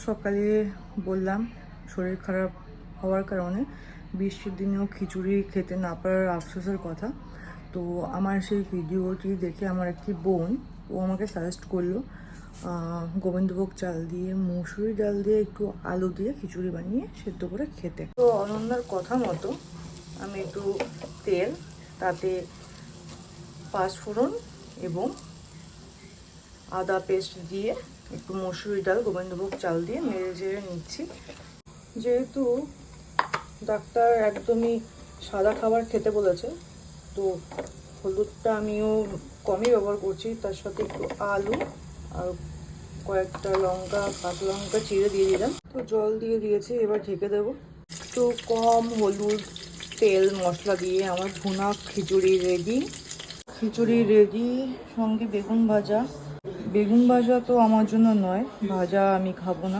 সকালে বললাম শরীর খারাপ হওয়ার কারণে বৃষ্টির দিনেও খিচুড়ি খেতে না পারার আফসোসের কথা। তো আমার সেই ভিডিওটি দেখে আমার একটি বোন ও আমাকে সাজেস্ট করলো গোবিন্দভোগ চাল দিয়ে মুসুরি ডাল দিয়ে একটু আলু দিয়ে খিচুড়ি বানিয়ে সেদ্ধ করে খেতে। তো অনন্যার কথা মতো আমি একটু তেল, তাতে পাঁচফোড়ন এবং আদা পেস্ট দিয়ে একটু মসুরি ডাল গোবিন্দভোগ চাল দিয়ে নেড়ে চেড়ে নিচ্ছি। যেহেতু ডাক্তার একদমই সাদা খাবার খেতে বলেছে, তো হলুদটা আমিও কমই ব্যবহার করছি। তার সাথে একটু আলু আর কয়েকটা লঙ্কা, কাঁচা লঙ্কা চিড়ে দিয়ে দিলাম। তো জল দিয়ে দিয়েছি, এবার ঢেকে দেবো। তো কম হলুদ, তেল, মশলা দিয়ে আমার ভুনা খিচুড়ি রেডি। সঙ্গে বেগুন ভাজা। বেগুন ভাজা তো আমার জন্য নয়, ভাজা আমি খাবো না।